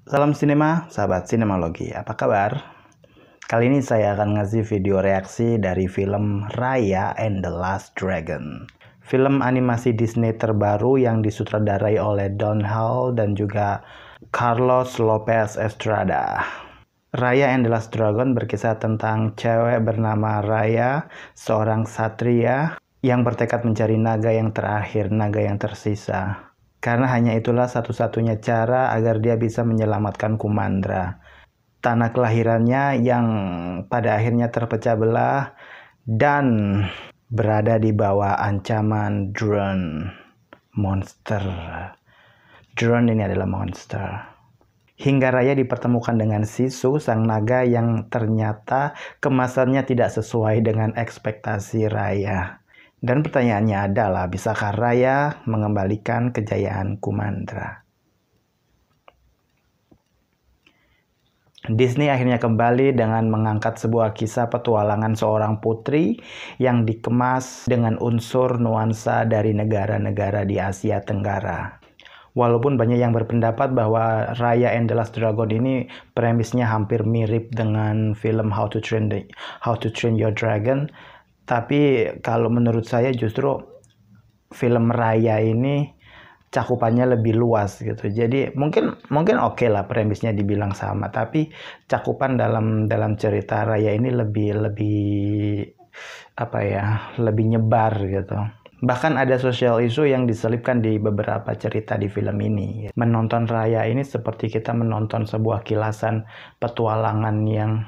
Salam sinema, sahabat sinemalogi. Apa kabar? Kali ini saya akan ngasih video reaksi dari film Raya and the Last Dragon. Film animasi Disney terbaru yang disutradarai oleh Don Hall dan juga Carlos Lopez Estrada. Raya and the Last Dragon berkisah tentang cewek bernama Raya, seorang satria yang bertekad mencari naga yang terakhir, naga yang tersisa. Karena hanya itulah satu-satunya cara agar dia bisa menyelamatkan Kumandra, tanah kelahirannya yang pada akhirnya terpecah belah dan berada di bawah ancaman drone monster. Drone ini adalah monster. Hingga Raya dipertemukan dengan Sisu, sang naga yang ternyata kemasannya tidak sesuai dengan ekspektasi Raya. Dan pertanyaannya adalah, bisakah Raya mengembalikan kejayaan Kumandra? Disney akhirnya kembali dengan mengangkat sebuah kisah petualangan seorang putri yang dikemas dengan unsur nuansa dari negara-negara di Asia Tenggara. Walaupun banyak yang berpendapat bahwa Raya and the Last Dragon ini premisnya hampir mirip dengan film How to Train Your Dragon, tapi kalau menurut saya justru film Raya ini cakupannya lebih luas gitu. Jadi mungkin oke lah premisnya dibilang sama, tapi cakupan dalam cerita Raya ini lebih nyebar gitu. Bahkan ada social issue yang diselipkan di beberapa cerita di film ini. Menonton Raya ini seperti kita menonton sebuah kilasan petualangan yang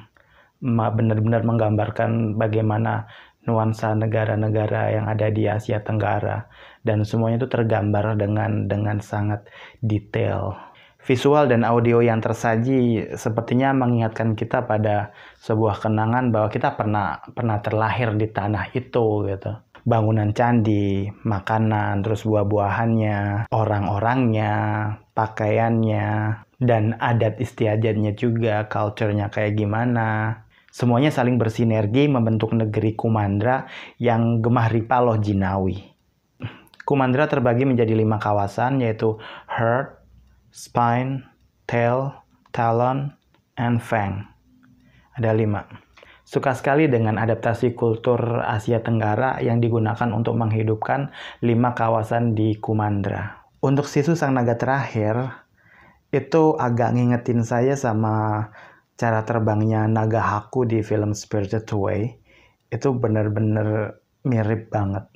benar-benar menggambarkan bagaimana nuansa negara-negara yang ada di Asia Tenggara, dan semuanya itu tergambar dengan sangat detail. Visual dan audio yang tersaji sepertinya mengingatkan kita pada sebuah kenangan bahwa kita pernah terlahir di tanah itu gitu. Bangunan candi, makanan, terus buah-buahannya, orang-orangnya, pakaiannya, dan adat istiadatnya juga, culture-nya kayak gimana. Semuanya saling bersinergi membentuk negeri Kumandra yang gemah ripah loh jinawi. Kumandra terbagi menjadi 5 kawasan, yaitu Heart, Spine, Tail, Talon, and Fang. Ada 5. Suka sekali dengan adaptasi kultur Asia Tenggara yang digunakan untuk menghidupkan 5 kawasan di Kumandra. Untuk Sisu sang naga terakhir, itu agak ngingetin saya sama cara terbangnya naga Haku di film Spirited Away. Itu benar-benar mirip banget.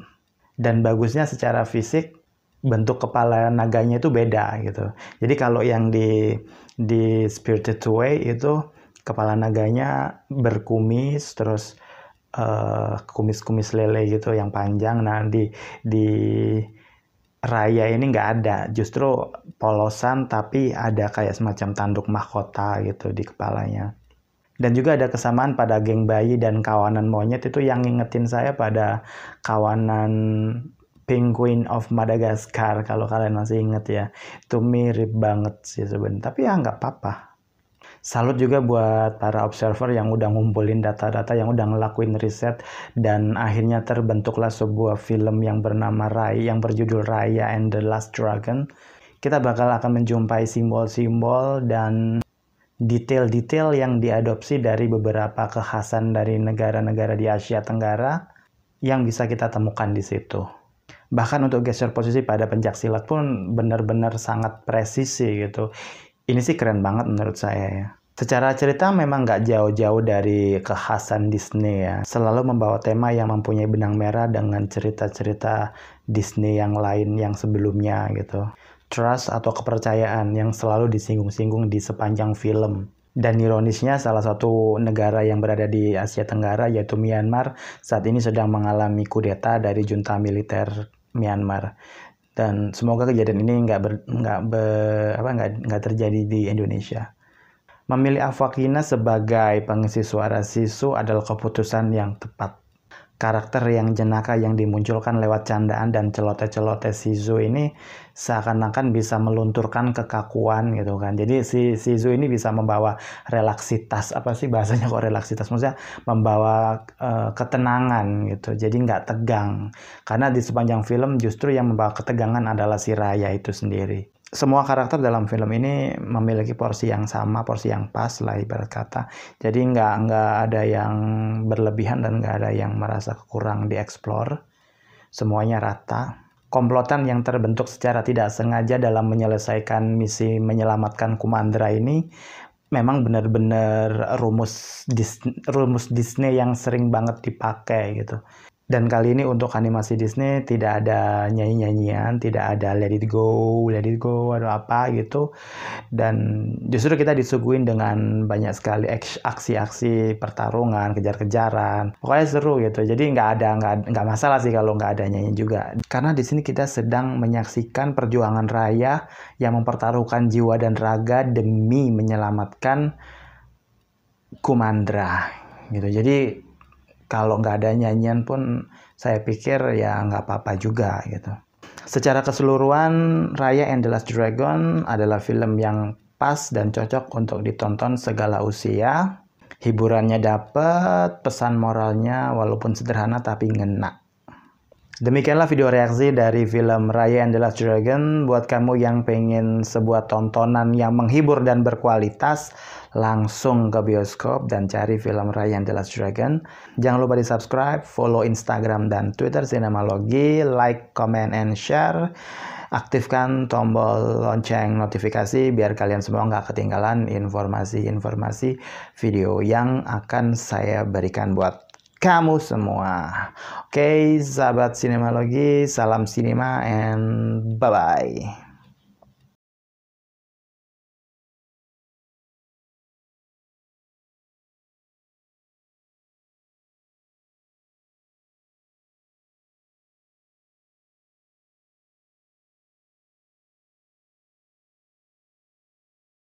Dan bagusnya secara fisik, bentuk kepala naganya itu beda gitu. Jadi kalau yang di Spirited Away itu kepala naganya berkumis, terus kumis-kumis lele gitu yang panjang. Nah di Raya ini nggak ada, justru polosan tapi ada kayak semacam tanduk mahkota gitu di kepalanya. Dan juga ada kesamaan pada geng bayi dan kawanan monyet itu yang ngingetin saya pada kawanan Penguin of Madagascar, kalau kalian masih inget ya. Itu mirip banget sih sebenarnya, tapi ya nggak apa-apa. Salut juga buat para observer yang udah ngumpulin data-data, yang udah ngelakuin riset, dan akhirnya terbentuklah sebuah film yang bernama Raya, yang berjudul Raya and the Last Dragon. Kita bakal akan menjumpai simbol-simbol dan detail-detail yang diadopsi dari beberapa kekhasan dari negara-negara di Asia Tenggara yang bisa kita temukan di situ. Bahkan untuk geser posisi pada pencaksilat pun benar-benar sangat presisi gitu. Ini sih keren banget menurut saya ya. Secara cerita memang nggak jauh-jauh dari kekhasan Disney ya. Selalu membawa tema yang mempunyai benang merah dengan cerita-cerita Disney yang lain yang sebelumnya gitu. Trust atau kepercayaan yang selalu disinggung-singgung di sepanjang film. Dan ironisnya salah satu negara yang berada di Asia Tenggara yaitu Myanmar saat ini sedang mengalami kudeta dari junta militer Myanmar. Dan semoga kejadian ini nggak terjadi di Indonesia. Memilih Awkwafina sebagai pengisi suara Sisu adalah keputusan yang tepat. Karakter yang jenaka yang dimunculkan lewat candaan dan celoteh-celoteh Sisu ini seakan-akan bisa melunturkan kekakuan gitu kan. Jadi si Sisu ini bisa membawa relaksitas, apa sih bahasanya kok relaksitas? Maksudnya membawa ketenangan gitu. Jadi nggak tegang. Karena di sepanjang film justru yang membawa ketegangan adalah si Raya itu sendiri. semua karakter dalam film ini memiliki porsi yang sama, porsi yang pas lah ibarat kata. Jadi nggak ada yang berlebihan dan nggak ada yang merasa kurang dieksplor. Semuanya rata. Komplotan yang terbentuk secara tidak sengaja dalam menyelesaikan misi menyelamatkan Kumandra ini memang benar-benar rumus Disney yang sering banget dipakai gitu. Dan kali ini untuk animasi Disney tidak ada nyanyi-nyanyian, tidak ada let it go atau apa gitu. Dan justru kita disuguhin dengan banyak sekali aksi-aksi pertarungan, kejar-kejaran. Pokoknya seru gitu. Jadi nggak masalah sih kalau nggak ada nyanyi juga. Karena di sini kita sedang menyaksikan perjuangan Raya yang mempertaruhkan jiwa dan raga demi menyelamatkan Kumandra gitu. Jadi kalau nggak ada nyanyian pun saya pikir ya nggak apa-apa juga gitu. Secara keseluruhan, Raya and the Last Dragon adalah film yang pas dan cocok untuk ditonton segala usia. Hiburannya dapet, pesan moralnya walaupun sederhana tapi ngena. Demikianlah video reaksi dari film Raya and the Last Dragon. Buat kamu yang pengen sebuah tontonan yang menghibur dan berkualitas, langsung ke bioskop dan cari film Raya and the Last Dragon. Jangan lupa di subscribe, follow Instagram dan Twitter Sinemalogi, like, comment, and share. Aktifkan tombol lonceng notifikasi biar kalian semua nggak ketinggalan informasi-informasi video yang akan saya berikan buat kamu semua. Oke, sahabat Sinemalogi, salam sinema and bye-bye.